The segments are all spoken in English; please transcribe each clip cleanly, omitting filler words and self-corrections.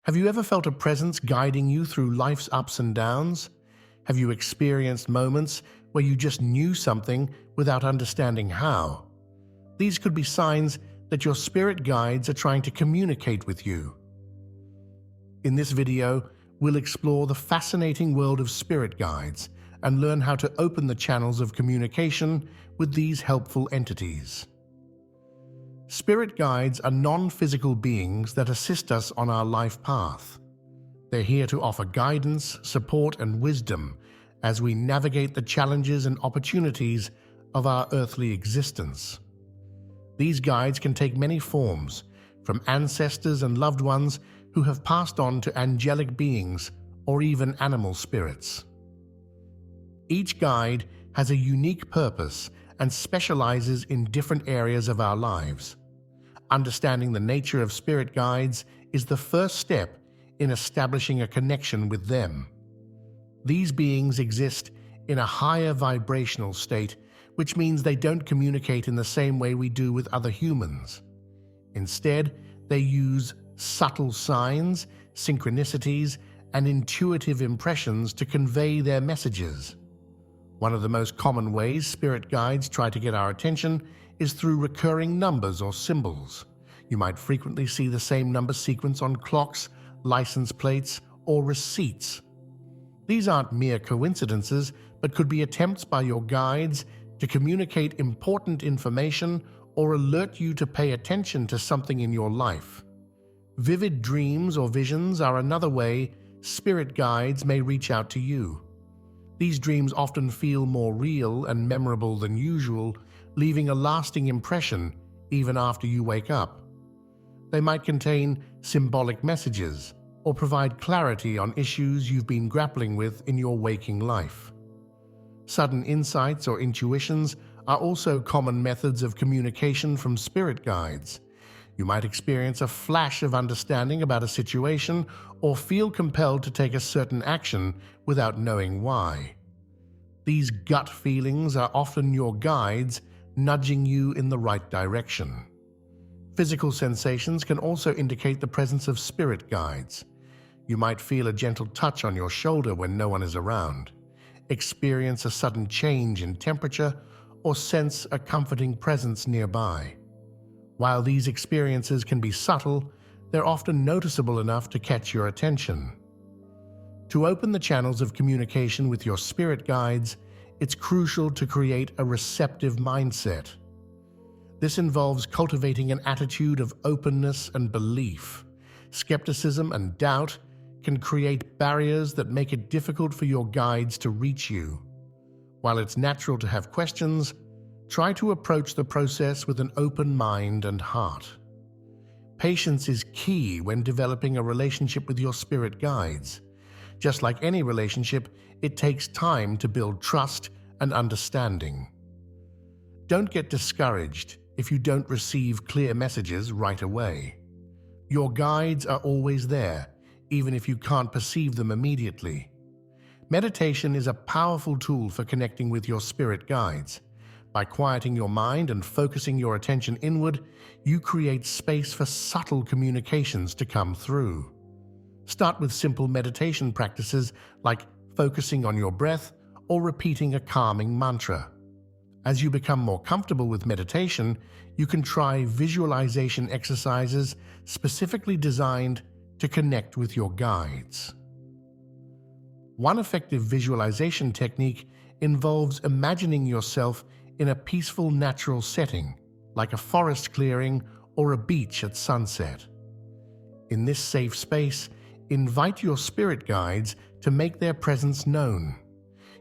Have you ever felt a presence guiding you through life's ups and downs? Have you experienced moments where you just knew something without understanding how? These could be signs that your spirit guides are trying to communicate with you. In this video, we'll explore the fascinating world of spirit guides and learn how to open the channels of communication with these helpful entities. Spirit guides are non-physical beings that assist us on our life path. They're here to offer guidance, support, and wisdom as we navigate the challenges and opportunities of our earthly existence. These guides can take many forms, from ancestors and loved ones who have passed on to angelic beings or even animal spirits. Each guide has a unique purpose and specializes in different areas of our lives. Understanding the nature of spirit guides is the first step in establishing a connection with them. These beings exist in a higher vibrational state, which means they don't communicate in the same way we do with other humans. Instead, they use subtle signs, synchronicities, and intuitive impressions to convey their messages. One of the most common ways spirit guides try to get our attention is through recurring numbers or symbols. You might frequently see the same number sequence on clocks, license plates, or receipts. These aren't mere coincidences, but could be attempts by your guides to communicate important information or alert you to pay attention to something in your life. Vivid dreams or visions are another way spirit guides may reach out to you. These dreams often feel more real and memorable than usual, leaving a lasting impression even after you wake up. They might contain symbolic messages or provide clarity on issues you've been grappling with in your waking life. Sudden insights or intuitions are also common methods of communication from spirit guides. You might experience a flash of understanding about a situation or feel compelled to take a certain action without knowing why. These gut feelings are often your guides nudging you in the right direction. Physical sensations can also indicate the presence of spirit guides. You might feel a gentle touch on your shoulder when no one is around, experience a sudden change in temperature, or sense a comforting presence nearby. While these experiences can be subtle, they're often noticeable enough to catch your attention. To open the channels of communication with your spirit guides, it's crucial to create a receptive mindset. This involves cultivating an attitude of openness and belief. Skepticism and doubt can create barriers that make it difficult for your guides to reach you. While it's natural to have questions, try to approach the process with an open mind and heart. Patience is key when developing a relationship with your spirit guides. Just like any relationship, it takes time to build trust and understanding. Don't get discouraged if you don't receive clear messages right away. Your guides are always there, even if you can't perceive them immediately. Meditation is a powerful tool for connecting with your spirit guides. By quieting your mind and focusing your attention inward, you create space for subtle communications to come through. Start with simple meditation practices like focusing on your breath or repeating a calming mantra. As you become more comfortable with meditation, you can try visualization exercises specifically designed to connect with your guides. One effective visualization technique involves imagining yourself in a peaceful natural setting, like a forest clearing or a beach at sunset. In this safe space, invite your spirit guides to make their presence known.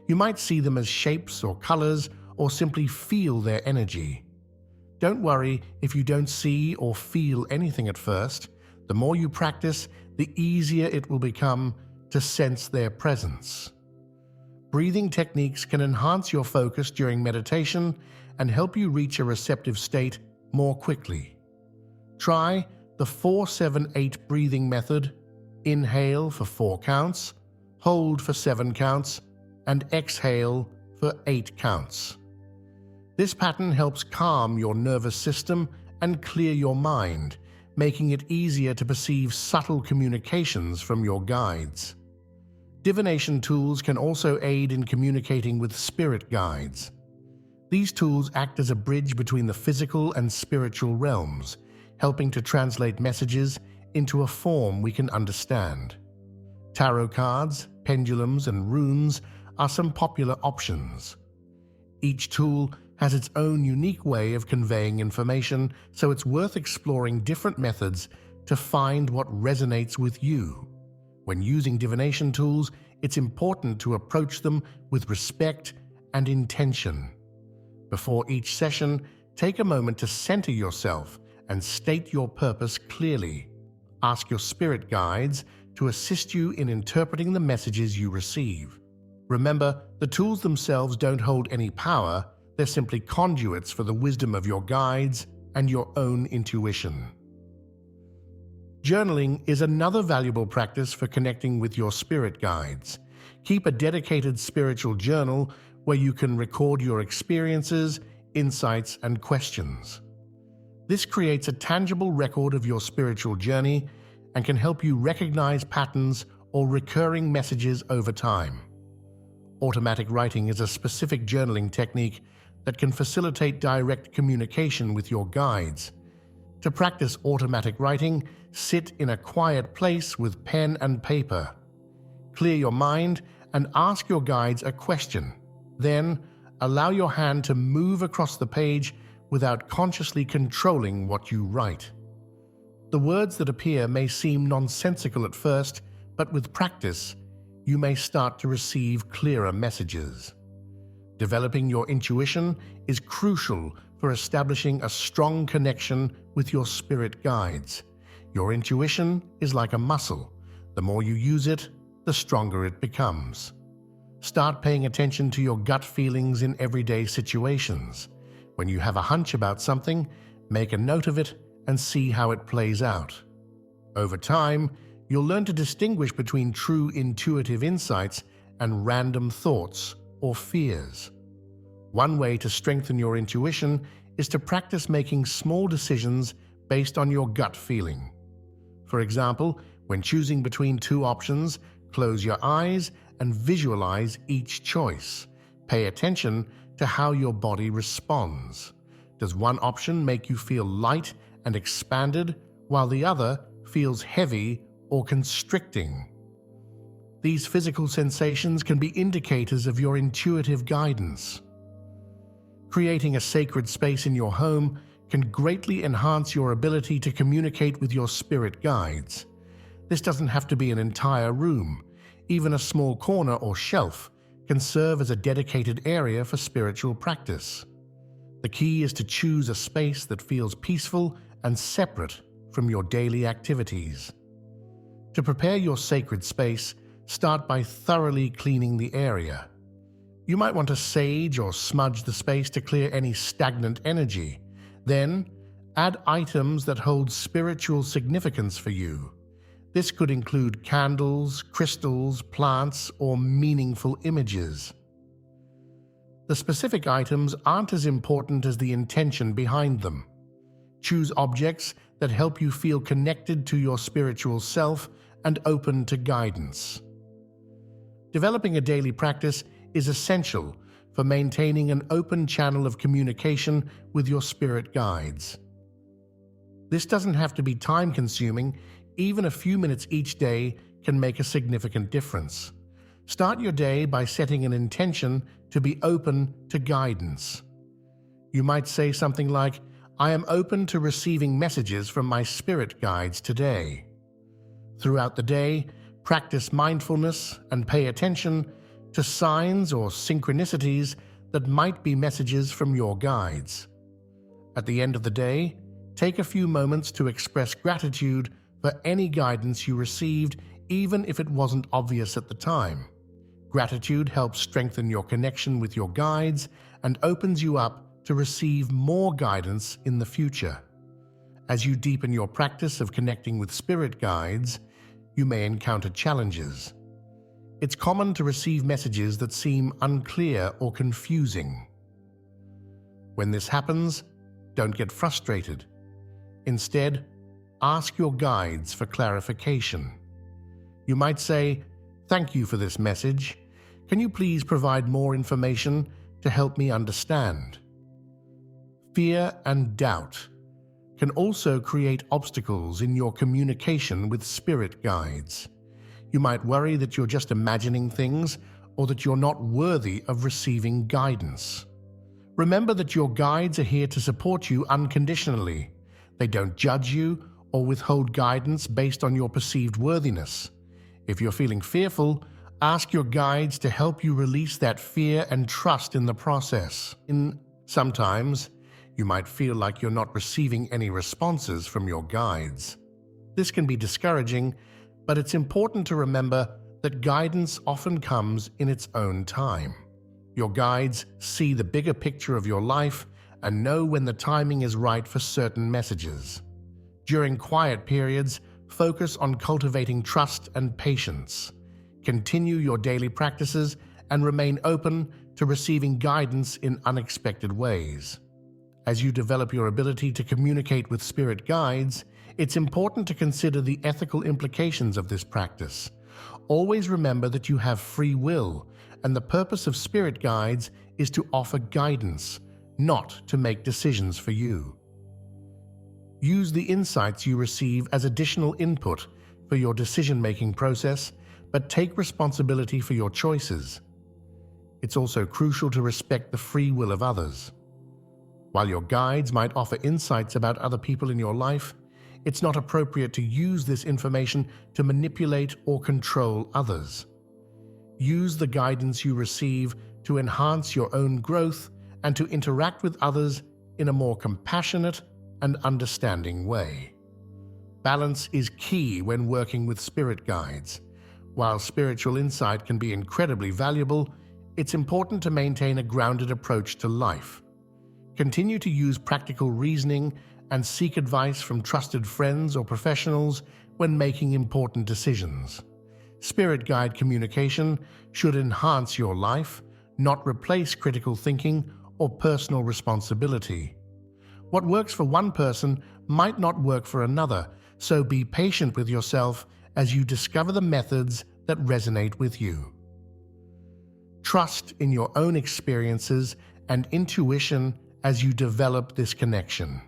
You might see them as shapes or colors, or simply feel their energy. Don't worry if you don't see or feel anything at first. The more you practice, the easier it will become to sense their presence. Breathing techniques can enhance your focus during meditation and help you reach a receptive state more quickly. Try the 4-7-8 breathing method. Inhale for 4 counts, hold for 7 counts, and exhale for 8 counts. This pattern helps calm your nervous system and clear your mind, making it easier to perceive subtle communications from your guides. Divination tools can also aid in communicating with spirit guides. These tools act as a bridge between the physical and spiritual realms, helping to translate messages into a form we can understand. Tarot cards, pendulums, and runes are some popular options. Each tool has its own unique way of conveying information, so it's worth exploring different methods to find what resonates with you. When using divination tools, it's important to approach them with respect and intention. Before each session, take a moment to center yourself and state your purpose clearly. Ask your spirit guides to assist you in interpreting the messages you receive. Remember, the tools themselves don't hold any power, they're simply conduits for the wisdom of your guides and your own intuition. Journaling is another valuable practice for connecting with your spirit guides. Keep a dedicated spiritual journal where you can record your experiences, insights, and questions. This creates a tangible record of your spiritual journey and can help you recognize patterns or recurring messages over time. Automatic writing is a specific journaling technique that can facilitate direct communication with your guides. To practice automatic writing, sit in a quiet place with pen and paper. Clear your mind and ask your guides a question. Then, allow your hand to move across the page without consciously controlling what you write. The words that appear may seem nonsensical at first, but with practice, you may start to receive clearer messages. Developing your intuition is crucial for establishing a strong connection with your spirit guides. Your intuition is like a muscle. The more you use it, the stronger it becomes. Start paying attention to your gut feelings in everyday situations. When you have a hunch about something, make a note of it and see how it plays out. Over time, you'll learn to distinguish between true intuitive insights and random thoughts or fears. One way to strengthen your intuition is to practice making small decisions based on your gut feeling. For example, when choosing between two options, close your eyes and visualize each choice. Pay attention to how your body responds. Does one option make you feel light and expanded, while the other feels heavy or constricting? These physical sensations can be indicators of your intuitive guidance. Creating a sacred space in your home can greatly enhance your ability to communicate with your spirit guides. This doesn't have to be an entire room. Even a small corner or shelf can serve as a dedicated area for spiritual practice. The key is to choose a space that feels peaceful and separate from your daily activities. To prepare your sacred space, start by thoroughly cleaning the area. You might want to sage or smudge the space to clear any stagnant energy. Then, add items that hold spiritual significance for you. This could include candles, crystals, plants, or meaningful images. The specific items aren't as important as the intention behind them. Choose objects that help you feel connected to your spiritual self and open to guidance. Developing a daily practice is essential for maintaining an open channel of communication with your spirit guides. This doesn't have to be time-consuming. Even a few minutes each day can make a significant difference. Start your day by setting an intention to be open to guidance. You might say something like, "I am open to receiving messages from my spirit guides today." Throughout the day, practice mindfulness and pay attention to signs or synchronicities that might be messages from your guides. At the end of the day, take a few moments to express gratitude for any guidance you received, even if it wasn't obvious at the time. Gratitude helps strengthen your connection with your guides and opens you up to receive more guidance in the future. As you deepen your practice of connecting with spirit guides, you may encounter challenges. It's common to receive messages that seem unclear or confusing. When this happens, don't get frustrated. Instead, ask your guides for clarification. You might say, "Thank you for this message. Can you please provide more information to help me understand?" Fear and doubt can also create obstacles in your communication with spirit guides. You might worry that you're just imagining things or that you're not worthy of receiving guidance. Remember that your guides are here to support you unconditionally. They don't judge you or withhold guidance based on your perceived worthiness. If you're feeling fearful, ask your guides to help you release that fear and trust in the process. Sometimes, you might feel like you're not receiving any responses from your guides. This can be discouraging, but it's important to remember that guidance often comes in its own time. Your guides see the bigger picture of your life and know when the timing is right for certain messages. During quiet periods, focus on cultivating trust and patience. Continue your daily practices and remain open to receiving guidance in unexpected ways. As you develop your ability to communicate with spirit guides, it's important to consider the ethical implications of this practice. Always remember that you have free will, and the purpose of spirit guides is to offer guidance, not to make decisions for you. Use the insights you receive as additional input for your decision-making process, but take responsibility for your choices. It's also crucial to respect the free will of others. While your guides might offer insights about other people in your life, it's not appropriate to use this information to manipulate or control others. Use the guidance you receive to enhance your own growth and to interact with others in a more compassionate and understanding way. Balance is key when working with spirit guides. While spiritual insight can be incredibly valuable, it's important to maintain a grounded approach to life. Continue to use practical reasoning and seek advice from trusted friends or professionals when making important decisions. Spirit guide communication should enhance your life, not replace critical thinking or personal responsibility. What works for one person might not work for another, so be patient with yourself as you discover the methods that resonate with you. Trust in your own experiences and intuition as you develop this connection.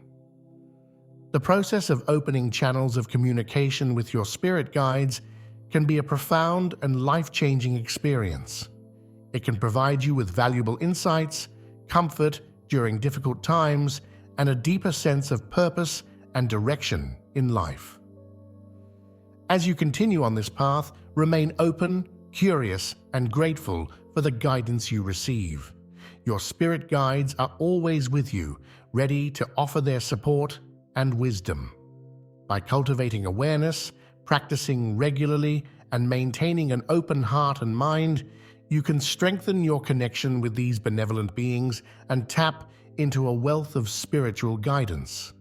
The process of opening channels of communication with your spirit guides can be a profound and life-changing experience. It can provide you with valuable insights, comfort during difficult times, and a deeper sense of purpose and direction in life. As you continue on this path, remain open, curious, and grateful for the guidance you receive. Your spirit guides are always with you, ready to offer their support and wisdom. By cultivating awareness, practicing regularly, and maintaining an open heart and mind, you can strengthen your connection with these benevolent beings and tap into a wealth of spiritual guidance.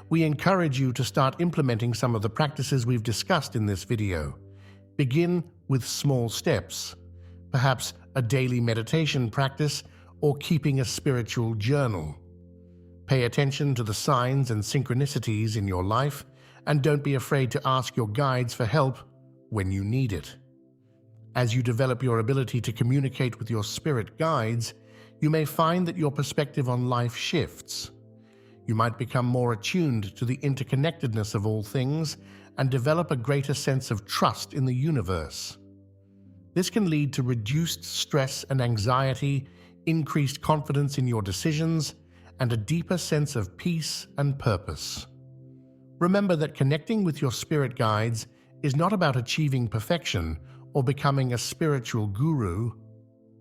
We encourage you to start implementing some of the practices we've discussed in this video. Begin with small steps, perhaps a daily meditation practice or keeping a spiritual journal. Pay attention to the signs and synchronicities in your life, and don't be afraid to ask your guides for help when you need it. As you develop your ability to communicate with your spirit guides, you may find that your perspective on life shifts. You might become more attuned to the interconnectedness of all things and develop a greater sense of trust in the universe. This can lead to reduced stress and anxiety, increased confidence in your decisions, and a deeper sense of peace and purpose. Remember that connecting with your spirit guides is not about achieving perfection or becoming a spiritual guru.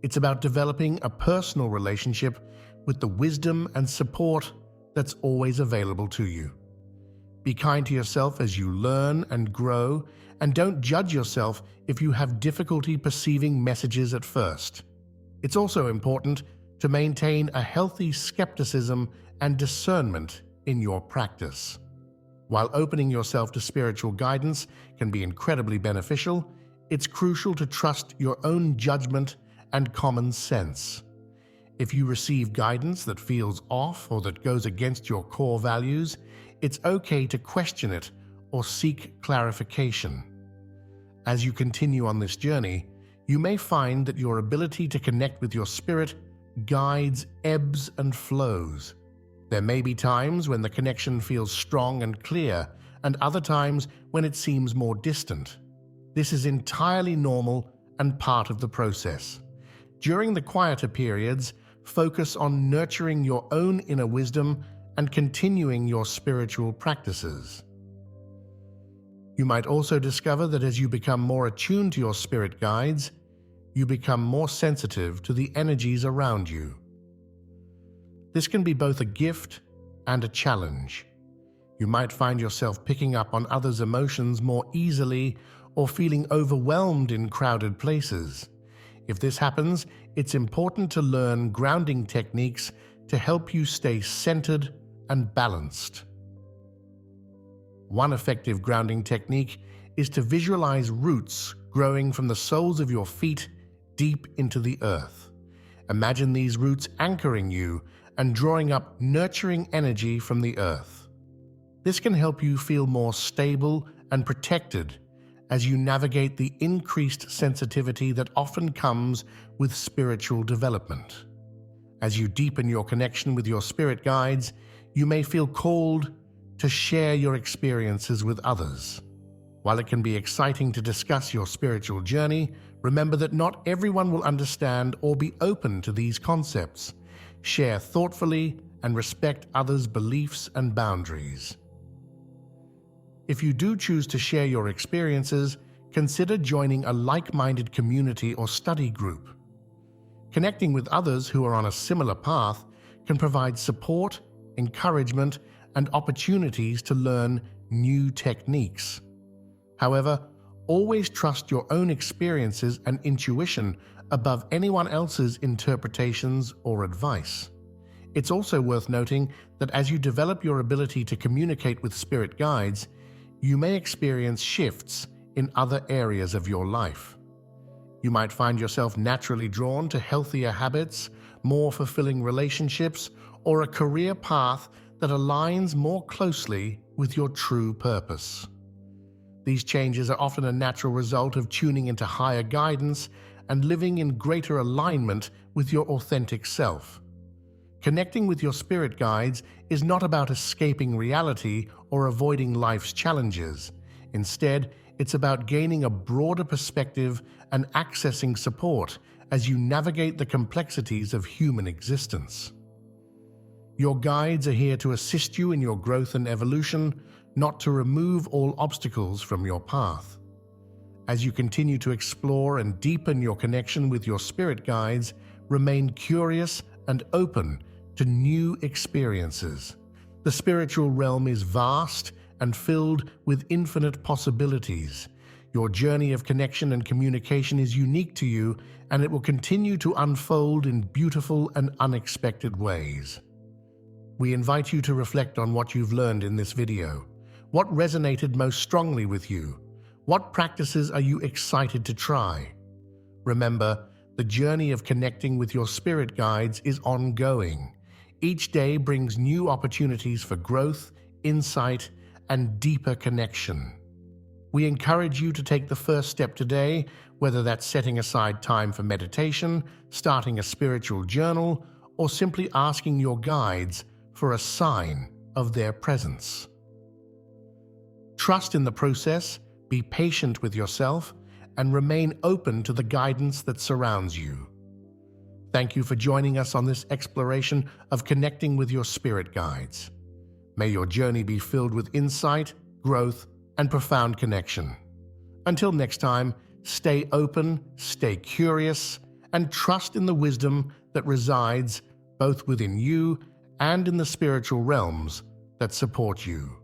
It's about developing a personal relationship with the wisdom and support that's always available to you. Be kind to yourself as you learn and grow, and don't judge yourself if you have difficulty perceiving messages at first. It's also important to maintain a healthy skepticism and discernment in your practice. While opening yourself to spiritual guidance can be incredibly beneficial, it's crucial to trust your own judgment and common sense. If you receive guidance that feels off or that goes against your core values, it's okay to question it or seek clarification. As you continue on this journey, you may find that your ability to connect with your spirit guides ebbs and flows. There may be times when the connection feels strong and clear, and other times when it seems more distant. This is entirely normal and part of the process. During the quieter periods, focus on nurturing your own inner wisdom and continuing your spiritual practices. You might also discover that as you become more attuned to your spirit guides, you become more sensitive to the energies around you. This can be both a gift and a challenge. You might find yourself picking up on others' emotions more easily or feeling overwhelmed in crowded places. If this happens, it's important to learn grounding techniques to help you stay centered and balanced. One effective grounding technique is to visualize roots growing from the soles of your feet deep into the earth. Imagine these roots anchoring you and drawing up nurturing energy from the earth. This can help you feel more stable and protected as you navigate the increased sensitivity that often comes with spiritual development. As you deepen your connection with your spirit guides, you may feel called to share your experiences with others. While it can be exciting to discuss your spiritual journey, remember that not everyone will understand or be open to these concepts. Share thoughtfully and respect others' beliefs and boundaries. If you do choose to share your experiences, consider joining a like-minded community or study group. Connecting with others who are on a similar path can provide support, encouragement, and opportunities to learn new techniques. However, always trust your own experiences and intuition above anyone else's interpretations or advice. It's also worth noting that as you develop your ability to communicate with spirit guides, you may experience shifts in other areas of your life. You might find yourself naturally drawn to healthier habits, more fulfilling relationships, or a career path that aligns more closely with your true purpose. These changes are often a natural result of tuning into higher guidance and living in greater alignment with your authentic self. Connecting with your spirit guides is not about escaping reality or avoiding life's challenges. Instead, it's about gaining a broader perspective and accessing support as you navigate the complexities of human existence. Your guides are here to assist you in your growth and evolution, not to remove all obstacles from your path. As you continue to explore and deepen your connection with your spirit guides, remain curious and open to new experiences. The spiritual realm is vast and filled with infinite possibilities. Your journey of connection and communication is unique to you, and it will continue to unfold in beautiful and unexpected ways. We invite you to reflect on what you've learned in this video. What resonated most strongly with you? What practices are you excited to try? Remember, the journey of connecting with your spirit guides is ongoing. Each day brings new opportunities for growth, insight, and deeper connection. We encourage you to take the first step today, whether that's setting aside time for meditation, starting a spiritual journal, or simply asking your guides for a sign of their presence. Trust in the process, be patient with yourself, and remain open to the guidance that surrounds you. Thank you for joining us on this exploration of connecting with your spirit guides. May your journey be filled with insight, growth, and profound connection. Until next time, stay open, stay curious, and trust in the wisdom that resides both within you and in the spiritual realms that support you.